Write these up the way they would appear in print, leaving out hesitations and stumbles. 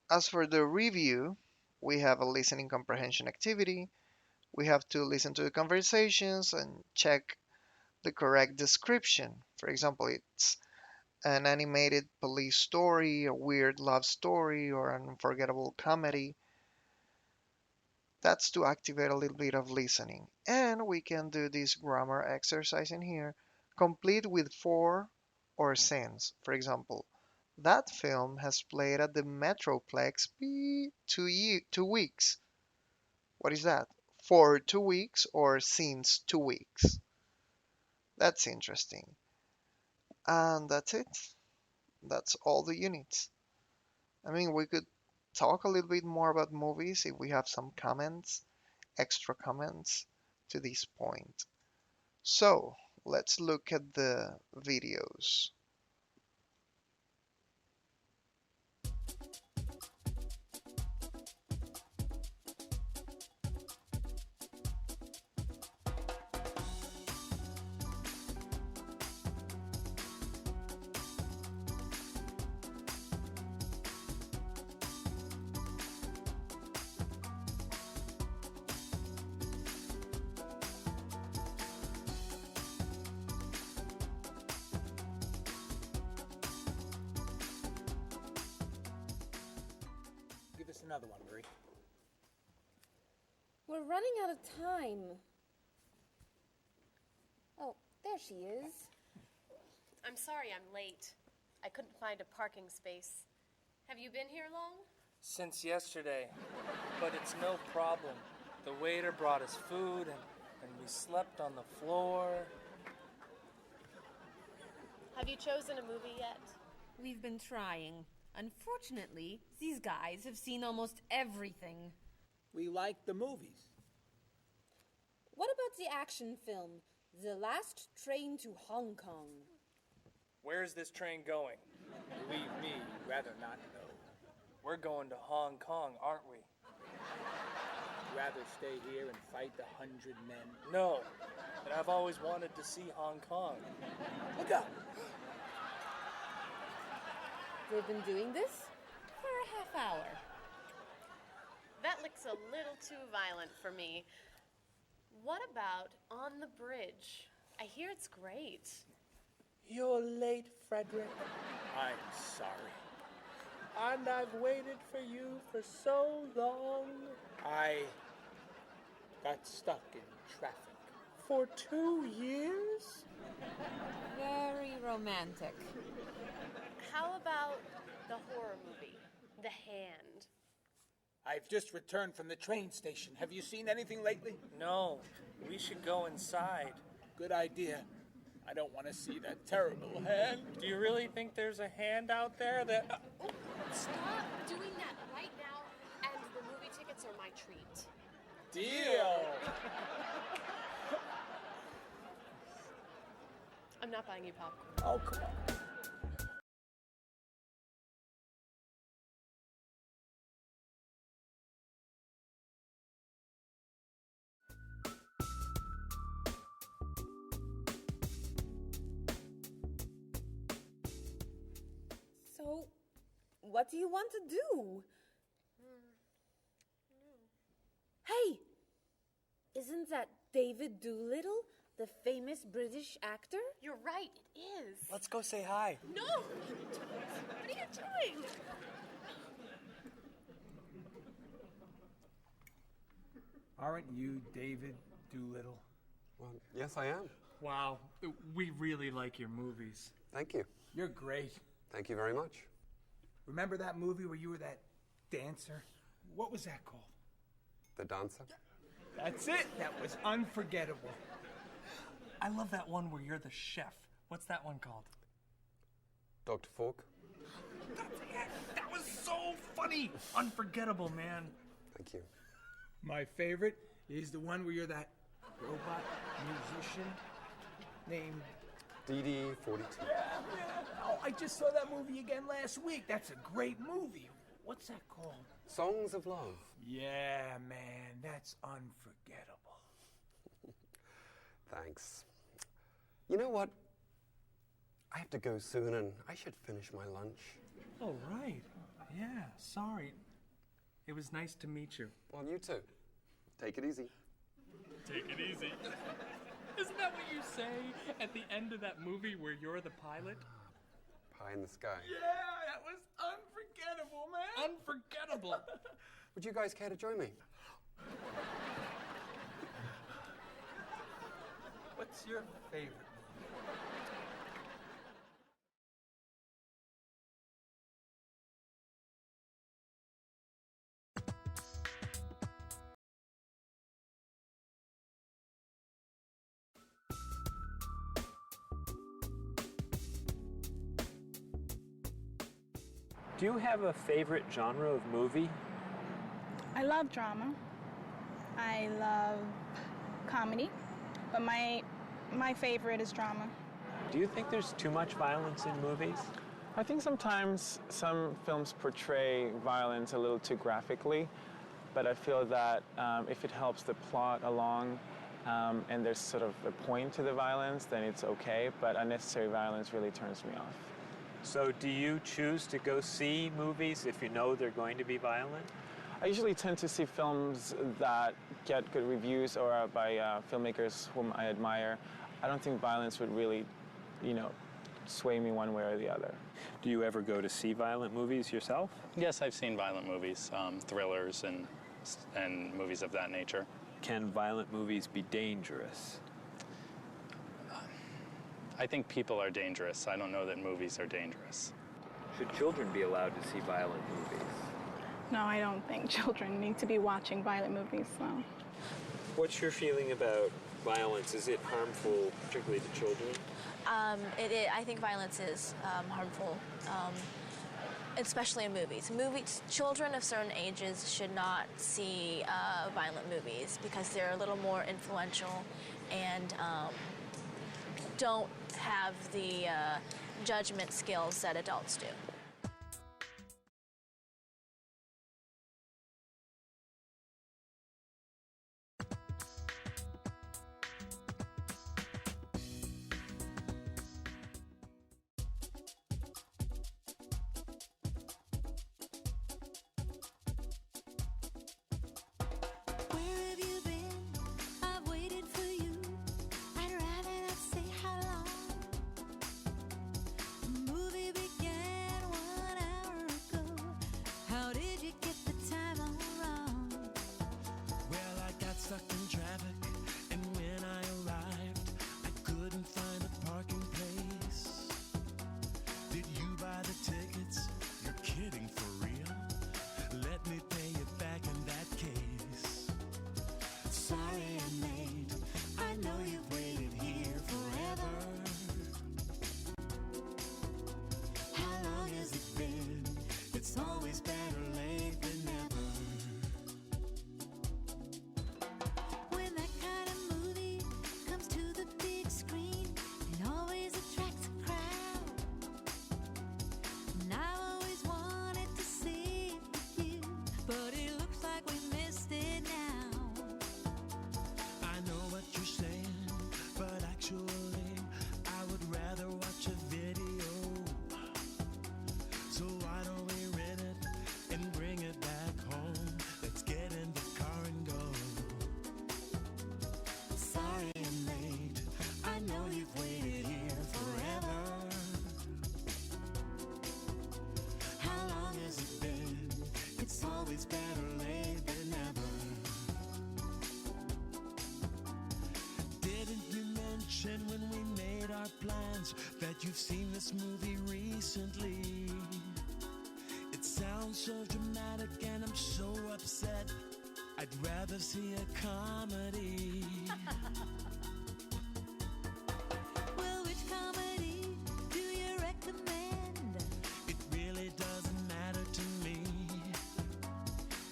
As for the review, we have a listening comprehension activity. We have to listen to the conversations and check the correct description. For example, it's an animated police story, a weird love story, or an unforgettable comedy. That's to activate a little bit of listening. And we can do this grammar exercise in here, complete with for or since. For example, that film has played at the Metroplex 2 weeks. What is that? For 2 weeks or since 2 weeks? That's interesting. And that's it. That's all the units. I mean, we could talk a little bit more about movies if we have some comments, extra comments to this point. So, let's look at the videos. Give us another one, Marie. We're running out of time. Oh, there she is. I'm sorry I'm late. I couldn't find a parking space. Have you been here long? Since yesterday, but it's no problem. The waiter brought us food and we slept on the floor. Have you chosen a movie yet? We've been trying. Unfortunately, these guys have seen almost everything. We like the movies. What about the action film, The Last Train to Hong Kong? Where's this train going? Believe me, rather not know. We're going to Hong Kong, aren't we? Rather stay here and fight the 100 men. No, and I've always wanted to see Hong Kong. Look out! They've been doing this for a half hour. That looks a little too violent for me. What about On the Bridge? I hear it's great. You're late, Frederick. I'm sorry. And I've waited for you for so long. I got stuck in traffic. For 2 years? Very romantic. How about the horror movie, The Hand? I've just returned from the train station. Have you seen anything lately? No, we should go inside. Good idea. I don't want to see that terrible hand. Do you really think there's a hand out there that... Stop doing that right now, and the movie tickets are my treat. Deal! I'm not buying you popcorn. Oh, come on. So, what do you want to do? Hey! Isn't that David Doolittle, the famous British actor? You're right, it is. Let's go say hi. No! What are you doing? Aren't you David Doolittle? Well, yes, I am. Wow, we really like your movies. Thank you. You're great. Thank you very much. Remember that movie where you were that dancer? What was that called? The dancer? That's it. That was unforgettable. I love that one where you're the chef. What's that one called? Dr. Fork? That's it. That was so funny. Unforgettable, man. Thank you. My favorite is the one where you're that robot musician named... DD-42. Oh, I just saw that movie again last week. That's a great movie. What's that called? Songs of Love. Yeah, man, that's unforgettable. Thanks. You know what? I have to go soon and I should finish my lunch. Oh, right. Yeah, sorry. It was nice to meet you. Well, you too. Take it easy. Take it easy. Isn't that what you say at the end of that movie where you're the pilot? Pie in the sky. Yeah, that was unforgettable, man. Unforgettable. Would you guys care to join me? What's your favorite movie? Do you have a favorite genre of movie? I love drama. I love comedy, but my favorite is drama. Do you think there's too much violence in movies? I think sometimes some films portray violence a little too graphically, but I feel that if it helps the plot along and there's sort of a point to the violence, then it's okay, but unnecessary violence really turns me off. So do you choose to go see movies if you know they're going to be violent? I usually tend to see films that get good reviews or are by filmmakers whom I admire. I don't think violence would really, sway me one way or the other. Do you ever go to see violent movies yourself? Yes, I've seen violent movies, thrillers and movies of that nature. Can violent movies be dangerous? I think people are dangerous. I don't know that movies are dangerous. Should children be allowed to see violent movies? No, I don't think children need to be watching violent movies, so. What's your feeling about violence? Is it harmful, particularly to children? I think violence is harmful, especially in movies. Children of certain ages should not see violent movies because they're a little more influential and don't have the judgment skills that adults do. When we made our plans that you've seen this movie recently. It sounds so dramatic and I'm so upset. I'd rather see a comedy. Well, which comedy do you recommend? It really doesn't matter to me.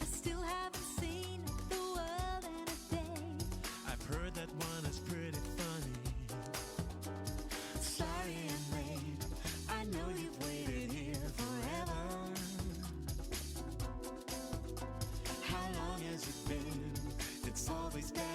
I still haven't seen The World in a Day. I've heard that one is pretty funny. Sorry I'm late. I know you've waited here forever. How long has it been? It's always better